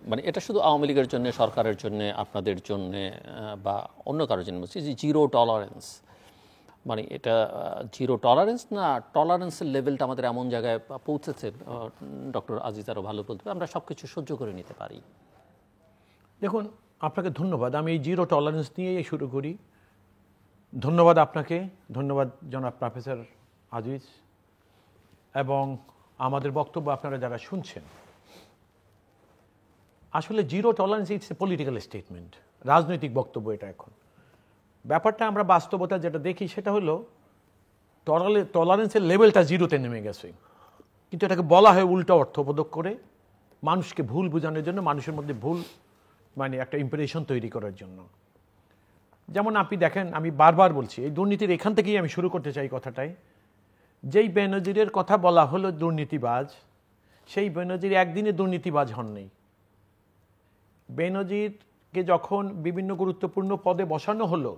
মানে এটা শুধু আওয়ামী লীগের জন্য, সরকারের জন্য, আপনাদের জন্য বা অন্য কারোর জন্য বলছি যে জিরো টলারেন্স, মানে এটা জিরো টলারেন্স না, টলারেন্সের লেভেলটা আমাদের এমন জায়গায় পৌঁছেছে, ডক্টর আজিজ আরও ভালো বলতে পারে, আমরা সব কিছু সহ্য করে নিতে পারি। দেখুন, আপনাকে ধন্যবাদ। আমি এই জিরো টলারেন্স নিয়েই শুরু করি। ধন্যবাদ আপনাকে, ধন্যবাদ জনাব প্রফেসর আজিজ, এবং আমাদের বক্তব্য আপনারা যারা শুনছেন। আসলে zero tolerance it's a political statement, রাজনৈতিক বক্তব্য এটা। এখন ব্যাপারটা আমরা বাস্তবতা যেটা দেখি সেটা হলো টলারেন্সের লেভেলটা জিরোতে নেমে গেছে, কিন্তু এটাকে বলা হয় উল্টো অর্থবোধক করে, মানুষকে ভুল বোঝানোর জন্য, মানুষের মধ্যে ভুল মানে একটা ইমপ্রেশন তৈরি করার জন্য। যেমন আপনি দেখেন, আমি বারবার বলছি, এই দুর্নীতির এখান থেকেই আমি শুরু করতে চাই কথাটাই। যেই বেনজিরের কথা বলা হলো দুর্নীতিবাজ, সেই বেনজির একদিনে দুর্নীতিবাজ হননি। বেনজিরকে যখন বিভিন্ন গুরুত্বপূর্ণ পদে বসানো হলো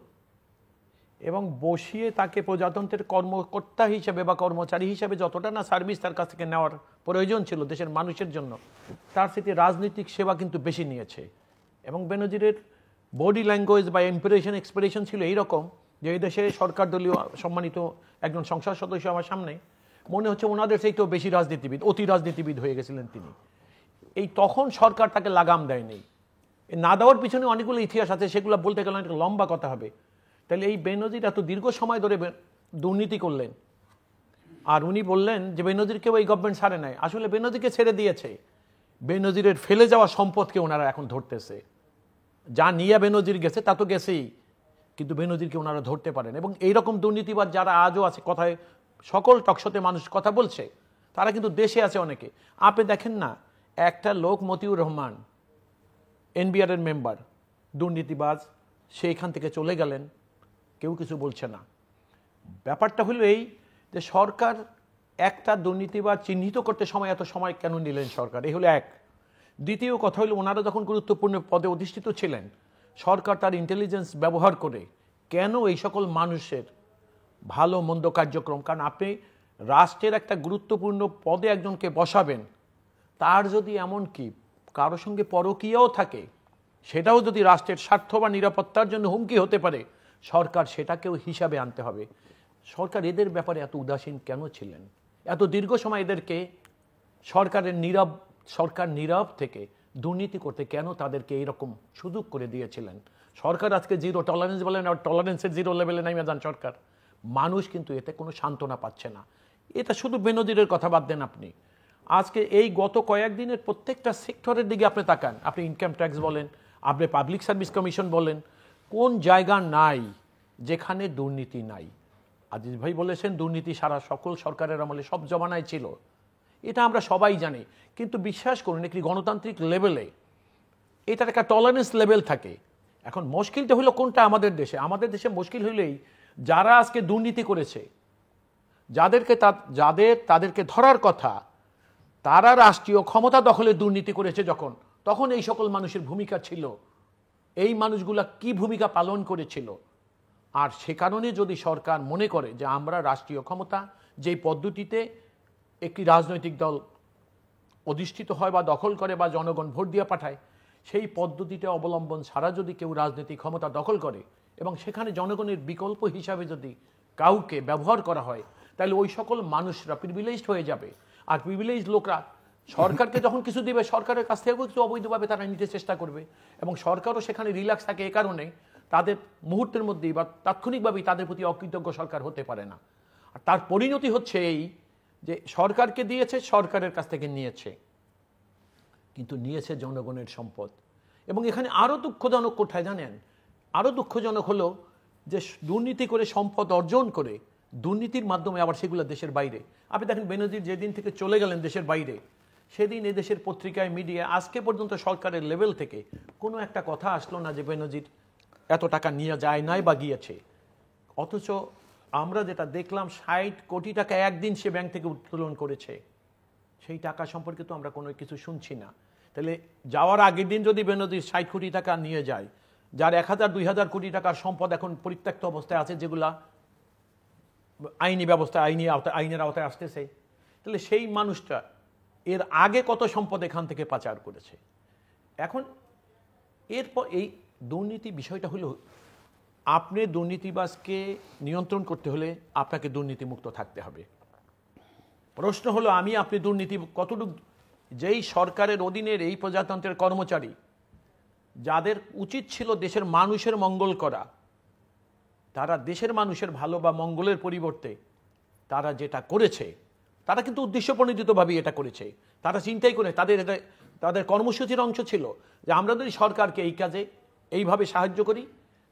এবং বসিয়ে তাকে প্রজাতন্ত্রের কর্মকর্তা হিসেবে বা কর্মচারী হিসেবে যতটা না সার্ভিস তার কাছ থেকে নেওয়ার প্রয়োজন ছিল দেশের মানুষের জন্য, তার সাথে রাজনৈতিক সেবা কিন্তু বেশি নিয়েছে। এবং বেনজিরের বডি ল্যাঙ্গুয়েজ বা এক্সপ্রেশন ছিল এইরকম যে এই দেশে সরকার দলীয় সম্মানিত একজন সংসদ সদস্য আমার সামনে, মনে হচ্ছে ওনাদের চাইতেও বেশি রাজনীতিবিদ, অতি রাজনীতিবিদ হয়ে গেছিলেন তিনি। এই তখন সরকার তাকে লাগাম দেয়নি। না দেওয়ার পিছনে অনেকগুলো ইতিহাস আছে, সেগুলো বলতে গেলে অনেক লম্বা কথা হবে। তাহলে এই বেনজির এত দীর্ঘ সময় ধরে দুর্নীতি করলেন, আর উনি বললেন যে বেনজিরকেও এই গভর্নমেন্ট ছাড়ে নাই। আসলে বেনজিরকে ছেড়ে দিয়েছে, বেনজিরের ফেলে যাওয়া সম্পদকে ওনারা এখন ধরতেছে। যা নিয়ে বেনজির গেছে তা তো গেছেই, কিন্তু বেনজিরকে ওনারা ধরতে পারেন। এবং এইরকম দুর্নীতিবাদ যারা আজও আছে, কথায় সকল টকশোতে মানুষ কথা বলছে, তারা কিন্তু দেশে আছে অনেকে। আপনি দেখেন না, একটা লোক মতিউর রহমান, এনবিআর এর মেম্বার, দুর্নীতিবাজ, সে এখান থেকে চলে গেলেন, কেউ কিছু বলছে না। ব্যাপারটা হলো এই যে সরকার একটা দুর্নীতিবাদ চিহ্নিত করতে এত সময় কেন নিলেন সরকার, এই হলো এক। দ্বিতীয় কথা হলো, ওনারা যখন গুরুত্বপূর্ণ পদে অধিষ্ঠিত ছিলেন, সরকার তার ইন্টেলিজেন্স ব্যবহার করে কেন এই সকল মানুষের ভালো মন্দ কার্যক্রম, কারণ আপনি রাষ্ট্রের একটা গুরুত্বপূর্ণ পদে একজনকে বসাবেন, তার যদি এমন কি কারো সঙ্গে পরকীয়াও থাকে, সেটাও যদি রাষ্ট্রের স্বার্থ বা নিরাপত্তার জন্য হুমকি হতে পারে, সরকার সেটাকেও হিসাবে আনতে হবে। সরকার এদের ব্যাপারে এত উদাসীন কেন ছিলেন? এত দীর্ঘ সময় এদেরকে সরকার নীরব থেকে দুর্নীতি করতে কেন তাদেরকে এইরকম সুযোগ করে দিয়েছিলেন? সরকার আজকে জিরো টলারেন্স বলেন, আর টলারেন্সের জিরো লেভেলে নামিয়ে যান সরকার। মানুষ কিন্তু এতে কোনো সান্ত্বনা পাচ্ছে না। এটা শুধু বেনজিরের কথা বাদ দেন, আপনি আজকে এই গত কয়েকদিনের প্রত্যেকটা সেক্টরের দিকে আপনি তাকান, আপনি ইনকাম ট্যাক্স বলেন, আপনি পাবলিক সার্ভিস কমিশন বলেন, কোন জায়গা নাই যেখানে দুর্নীতি নাই? আজিজ ভাই বলেছেন দুর্নীতি সারা সকল সরকারের আমলে সব জমানায় ছিল, এটা আমরা সবাই জানি। কিন্তু বিশ্বাস করুন, একটি গণতান্ত্রিক লেভেলে এটার একটা টলারেন্স লেভেল থাকে। এখন মুশকিলটা হলো কোনটা? আমাদের দেশে মুশকিল হইলেই যারা আজকে দুর্নীতি করেছে, তাদেরকে ধরার কথা, তারা রাষ্ট্রীয় ক্ষমতা দখলে দুর্নীতি করেছে তখন এই সকল মানুষের ভূমিকা ছিল, এই মানুষগুলা কি ভূমিকা পালন করেছিল। আর সে কারণে যদি সরকার মনে করে যে আমরা রাষ্ট্রীয় ক্ষমতা যেই পদ্ধতিতে একটি রাজনৈতিক দল অধিষ্ঠিত হয় বা দখল করে বা জনগণ ভোট দিয়ে পাঠায়, সেই পদ্ধতিটা অবলম্বন ছাড়া যদি কেউ রাজনৈতিক ক্ষমতা দখল করে এবং সেখানে জনগণের বিকল্প হিসাবে যদি কাউকে ব্যবহার করা হয়, তাহলে ওই সকল মানুষরা প্রিভিলেজড হয়ে যাবে। আর প্রিভিলেজড লোকরা সরকারকে যখন কিছু দিবে, সরকারের কাছ থেকেও কিছু অবৈধভাবে তারা নিতে চেষ্টা করবে, এবং সরকারও সেখানে রিল্যাক্স থাকে। এ কারণে তাদের মুহূর্তের মধ্যেই বা তাৎক্ষণিকভাবেই তাদের প্রতি অকৃতজ্ঞ সরকার হতে পারে না। আর তার পরিণতি হচ্ছে এই যে সরকারকে দিয়েছে, সরকারের কাছ থেকে নিয়েছে, কিন্তু নিয়েছে জনগণের সম্পদ। এবং এখানে আরও দুঃখজনক কোথায় জানেন? আরও দুঃখজনক হলো যে দুর্নীতি করে সম্পদ অর্জন করে দুর্নীতির মাধ্যমে আবার সেগুলো দেশের বাইরে। আপনি দেখেন, বেনজির যেদিন থেকে চলে গেলেন দেশের বাইরে, সেদিন এদেশের পত্রিকায়, মিডিয়ায় আজকে পর্যন্ত সরকারের লেভেল থেকে কোনো একটা কথা আসলো না যে বেনজির এত টাকা নিয়ে যায় নাই বা গিয়েছে। অথচ আমরা যেটা দেখলাম, 60 কোটি টাকা একদিন সে ব্যাংক থেকে উত্তোলন করেছে। সেই টাকা সম্পর্কে তো আমরা কোনো কিছু শুনছি না। তাহলে যাওয়ার আগের দিন যদি বেনজির 60 কোটি টাকা নিয়ে যায়, যার 1000-2000 কোটি টাকার সম্পদ এখন পরিত্যক্ত অবস্থায় আছে, যেগুলা আইনের আওতায় আসতেছে, তাহলে সেই মানুষটা এর আগে কত সম্পদ এখান থেকে পাচার করেছে? এখন এরপর এই দুর্নীতি বিষয়টা হলো, আপনি দুর্নীতিবাজকে নিয়ন্ত্রণ করতে হলে আপনাকে দুর্নীতিমুক্ত থাকতে হবে। প্রশ্ন হলো আমি আপনি দুর্নীতি কতটুকু, যেই সরকারের অধীনের এই প্রজাতন্ত্রের কর্মচারী যাদের উচিত ছিল দেশের মানুষের মঙ্গল করা, তারা দেশের মানুষের ভালো বা মঙ্গলের পরিবর্তে তারা যেটা করেছে, তারা কিন্তু উদ্দেশ্যপ্রণোদিতভাবেই এটা করেছে। তারা চিন্তাই করে, তাদের কর্মসূচির অংশ ছিল যে আমরা যদি সরকারকে এই কাজে এইভাবে সাহায্য করি,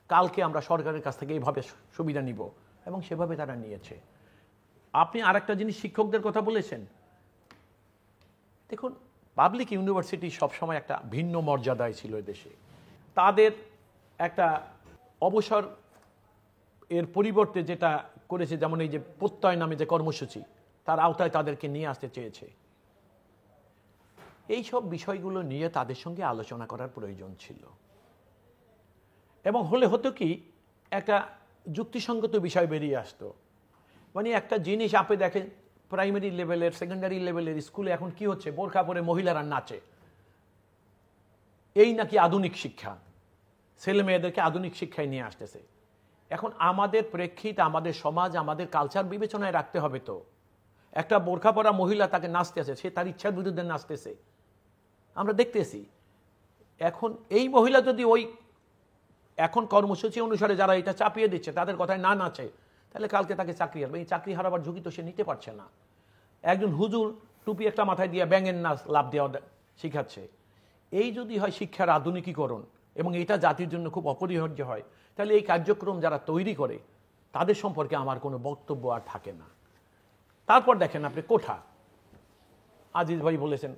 কালকে আমরা সরকারের কাছ থেকে এইভাবে সুবিধা নিব, এবং সেভাবে তারা নিয়েছে। আপনি আরেকটা জিনিস শিক্ষকদের কথা বলেছেন, দেখুন পাবলিক ইউনিভার্সিটি সবসময় একটা ভিন্ন মর্যাদায় ছিল দেশে। তাদের একটা অবসর এর পরিবর্তে যেটা করেছে, যেমন এই যে প্রত্যয় নামে যে কর্মসূচি, তার আওতায় তাদেরকে নিয়ে আসতে চেয়েছে। এই সব বিষয়গুলো নিয়ে তাদের সঙ্গে আলোচনা করার প্রয়োজন ছিল, এবং হলে হতো কি একটা যুক্তিসঙ্গত বিষয় বেরিয়ে আসতো। মানে একটা জিনিস আপনি দেখেন, প্রাইমারি লেভেলের, সেকেন্ডারি লেভেলের স্কুলে এখন কি হচ্ছে, বোরখা পরে মহিলারা নাচে। এই নাকি আধুনিক শিক্ষা, ছেলে মেয়েদেরকে আধুনিক শিক্ষায় নিয়ে আসতেছে। এখন আমাদের প্রেক্ষিত, আমাদের সমাজ, আমাদের কালচার বিবেচনায় রাখতে হবে। তো একটা বোরখা পরা মহিলা তাকে নাচতেছে, সে তার ইচ্ছার বিরুদ্ধে নাচতেছে, আমরা দেখতেছি। এখন এই মহিলা যদি ওই এখন কর্মসূচি অনুসারে যারা এটা চাপিয়ে দিচ্ছে তাদের কথায় না নাচে, তাহলে কালকে তাকে চাকরি হারাবে। এই চাকরি হারাবার ঝুঁকি তো সে নিতে পারছে না। একজন হুজুর টুপি একটা মাথায় দিয়ে ব্যাঙের নাচ লাভ দেওয়া শিখাচ্ছে। এই যদি হয় শিক্ষার আধুনিকীকরণ, এবং এটা জাতির জন্য খুব অপরিহার্য হয়, তাহলে এই কার্যক্রম যারা তৈরি করে তাদের সম্পর্কে আমার কোনো বক্তব্য আর থাকে না। তারপর দেখেন আপনি কোঠা, আজিজ ভাই বলেছেন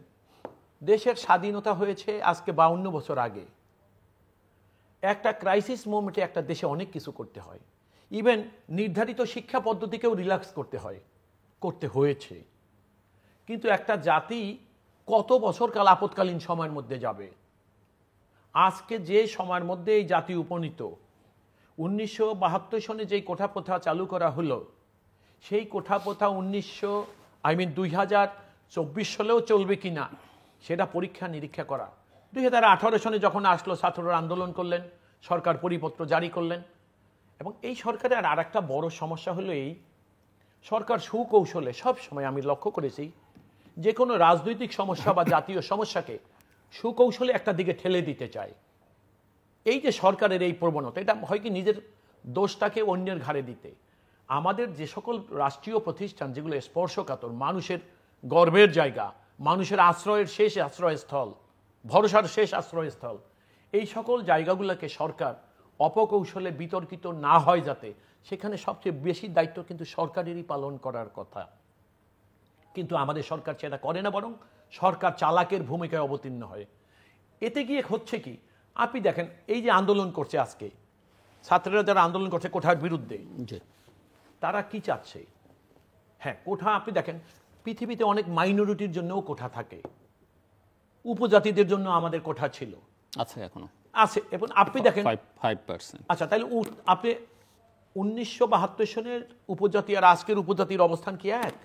দেশের স্বাধীনতা হয়েছে আজকে 52 বছর আগে। একটা ক্রাইসিস মোমেন্টে একটা দেশে অনেক কিছু করতে হয়, ইভেন নির্ধারিত শিক্ষা পদ্ধতিকেও রিল্যাক্স করতে হয়েছে। কিন্তু একটা জাতি কত বছর কাল আপৎকালীন সময়ের মধ্যে যাবে? আজকে যে সময়ের মধ্যে এই জাতি উপনীত, 1972 সনে যেই কোঠা প্রথা চালু করা হলো, সেই কোঠা প্রথা 2024 সালেও চলবে কিনা সেটা পরীক্ষা নিরীক্ষা করা। 2018 সনে যখন আসলো, ছাত্ররা আন্দোলন করলেন, সরকার পরিপত্র জারি করলেন। এবং এই সরকারের আর একটা বড় সমস্যা হলো এই, সরকার সুকৌশলে সব সময় আমি লক্ষ্য করেছি যে কোনো রাজনৈতিক সমস্যা বা জাতীয় সমস্যাকে সুকৌশলে একটা দিকে ঠেলে দিতে চায়। এই যে সরকারের এই প্রবণতা, এটা হয় কি নিজের দোষটাকে অন্যের ঘাড়ে দিতে। আমাদের যে সকল রাষ্ট্রীয় প্রতিষ্ঠান যেগুলো স্পর্শকাতর, মানুষের গর্বের জায়গা, মানুষের আশ্রয়ের শেষ আশ্রয়স্থল, ভরসার শেষ আশ্রয়স্থল, এই সকল জায়গাগুলোকে সরকার অপকৌশলে বিতর্কিত না হয় যাতে, সেখানে সবচেয়ে বেশি দায়িত্ব কিন্তু সরকারেরই পালন করার কথা। কিন্তু আমাদের সরকার সেটা করে না, বরং সরকার চালাকের ভূমিকায় অবতীর্ণ হয়। এতে গিয়ে হচ্ছে কি, আপনি দেখেন এই যে আন্দোলন করছে আজকে ছাত্ররা, যারা আন্দোলন করছে কোঠার বিরুদ্ধে, তারা কি চাচ্ছে? হ্যাঁ, কোঠা আপনি দেখেন পৃথিবীতে অনেক মাইনরিটির জন্যও কোঠা থাকে, উপজাতিদের জন্য আমাদের কোঠা ছিল, আছে, এখনো আছে। এবং আপনি দেখেন 5%। আচ্ছা, তাহলে আপনি 1972 সনের উপজাতি আর আজকের উপজাতির অবস্থান কি এক?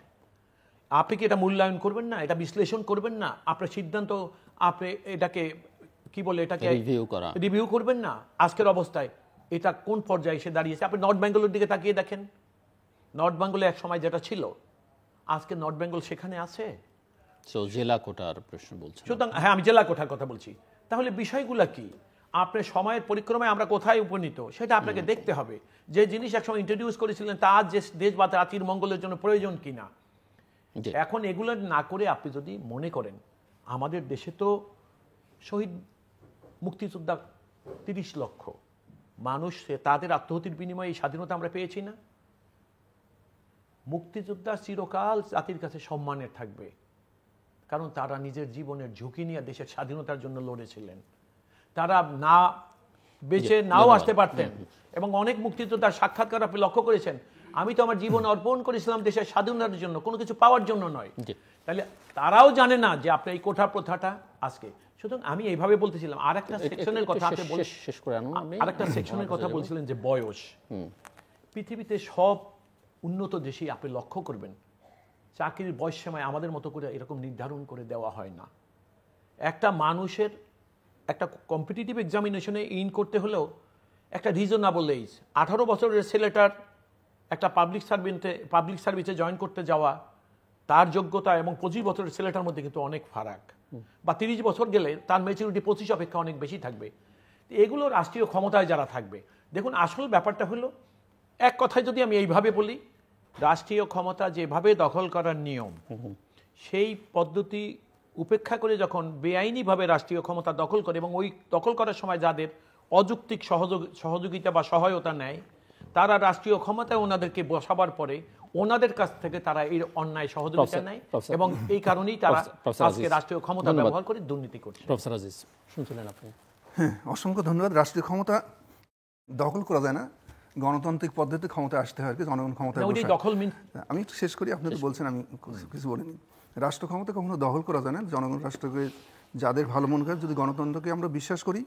আপনি কি এটা মূল্যায়ন করবেন না? এটা বিশ্লেষণ করবেন না? আপনার সিদ্ধান্ত, আপনি এটাকে কি বলে, এটাকে রিভিউ করবেন না? আজকের অবস্থায় এটা কোন পর্যায়ে এসে দাঁড়িয়েছে? আপনি নর্থ বেঙ্গলের দিকে তাকিয়ে দেখেন, নর্থ বেঙ্গলে এক সময় যেটা ছিল, আজকে নর্থ বেঙ্গল সেখানে আছে। জেলা কোটার প্রশ্ন বলছেন? সুতরাং হ্যাঁ, আমি জেলা কোটার কথা বলছি। তাহলে বিষয়গুলো কি? আপনার সময়ের পরিক্রমায় আমরা কোথায় উপনীত সেটা আপনাকে দেখতে হবে। যে জিনিস একসময় ইন্ট্রোডিউস করেছিলেন তা আজ যে দেশ বা জাতির মঙ্গলের জন্য প্রয়োজন কিনা, এখন এগুলো না করে আপনি যদি মনে করেন, আমাদের দেশে তো শহীদ মুক্তিযোদ্ধা 30 লক্ষ মানুষ, তাদের আত্মহতির বিনিময়ে এই স্বাধীনতা আমরা পেয়েছি না? মুক্তিযোদ্ধা চিরকাল জাতির কাছে সম্মানের থাকবে, কারণ তারা নিজের জীবনের ঝুঁকি নিয়ে দেশের স্বাধীনতার জন্য লড়েছিলেন। তারা না বেঁচে নাও আসতে পারতেন, এবং অনেক মুক্তিযোদ্ধার সাক্ষাৎকার আপনি লক্ষ্য করেছেন, আমি তো আমার জীবন অর্পণ করেছিলাম দেশের স্বাধীনতার জন্য, কোনো কিছু পাওয়ার জন্য নয়। তাহলে তারাও জানে না যে আপনার এই কোঠা প্রথাটা আজকে। সুতরাং আমি এইভাবে বলতেছিলাম, আর একটা সেকশনের কথা আরেকটা সেকশনের কথা বলছিলেন যে বয়স। পৃথিবীতে সব উন্নত দেশেই আপনি লক্ষ্য করবেন চাকরির বয়স সময় আমাদের মতো করে এরকম নির্ধারণ করে দেওয়া হয় না। একটা মানুষের একটা কম্পিটিটিভ এক্সামিনেশনে ইন করতে হলেও একটা রিজনেবল এজ, 18 বছরের ছেলেটার একটা পাবলিক সার্ভিসে জয়েন করতে যাওয়া, তার যোগ্যতা এবং 25 বছরের ছেলেটার মধ্যে কিন্তু অনেক ফারাক। বা 30 বছর গেলে তার ম্যাচুরিটি 25 অপেক্ষা অনেক বেশি থাকবে। এগুলো রাষ্ট্রীয় ক্ষমতায় যারা থাকবে, দেখুন আসল ব্যাপারটা হলো, এক কথায় যদি আমি এইভাবে বলি, রাষ্ট্রীয় ক্ষমতা যেভাবে দখল করার নিয়ম, সেই পদ্ধতি উপেক্ষা করে যখন বেআইনিভাবে রাষ্ট্রীয় ক্ষমতা দখল করে এবং ওই দখল করার সময় যাদের অযৌক্তিক সহযোগিতা বা সহায়তা নেয়, তারা রাষ্ট্রীয় ক্ষমতায় ওনাদেরকে বসাবার পরে ওনাদের কাছ থেকে তারা এই অন্যায় সহযোগিতা নেয় এবং এই কারণেই তারা আজকে রাষ্ট্রীয় ক্ষমতা ব্যবহার করে দুর্নীতি করছে। প্রফেসর আজিজ, শুনছিলেন আপনি? হ্যাঁ, অসংখ্য ধন্যবাদ। রাষ্ট্রীয় ক্ষমতা দখল করা যায় না, গণতান্ত্রিক পদ্ধতিতে ক্ষমতা আসতে হয় আর কি, জনগণ ক্ষমতায় বসায়। দখল আমি একটু শেষ করি, আপনি তো বলছেন, আমি কিছু বলিনি। রাষ্ট্র ক্ষমতা কখনো দখল করা যায় না, জনগণ রাষ্ট্রকে যাদের ভালো মনে করে, যদি গণতন্ত্রকে আমরা বিশ্বাস করি,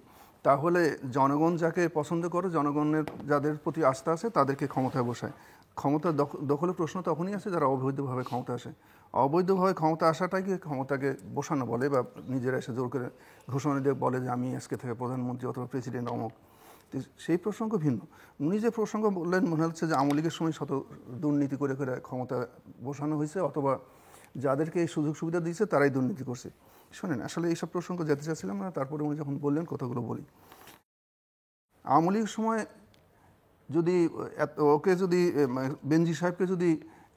তাহলে জনগণ যাকে পছন্দ করে, জনগণের যাদের প্রতি আস্থা আছে, তাদেরকে ক্ষমতায় বসায়। ক্ষমতা দখলের প্রশ্ন তখনই আসে যারা অবৈধভাবে ক্ষমতা আসে। অবৈধভাবে ক্ষমতা আসাটাকে ক্ষমতাকে বসানো বলে, বা নিজেরা এসে জোর করে ঘোষণা দিয়ে বলে যে আমি আজকে থেকে প্রধানমন্ত্রী অথবা প্রেসিডেন্ট অমুক। সেই প্রসঙ্গ ভিন্ন। উনি যে প্রসঙ্গ বললেন, মনে হচ্ছে যে আওয়ামী লীগের সময় শত দুর্নীতি করে করে ক্ষমতা বসানো হয়েছে, অথবা যাদেরকে এই সুযোগ সুবিধা দিয়েছে তারাই দুর্নীতি করছে। শোনেন, আসলে এইসব প্রসঙ্গ যেতে চাচ্ছিলাম না, তারপরে উনি যখন বললেন কথাগুলো বলি। আওয়ামী লীগের সময় যদি ওকে যদি বেনজি সাহেবকে যদি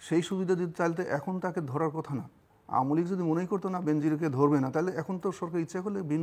সেই সুবিধা দিতে চাইতে, এখন তাকে ধরার কথা না। আওয়ামী লীগ যদি মনেই করতো না বেনজিরকে ধরবে না, তাহলে এখন তো সরকার ইচ্ছা করলে ভিন্ন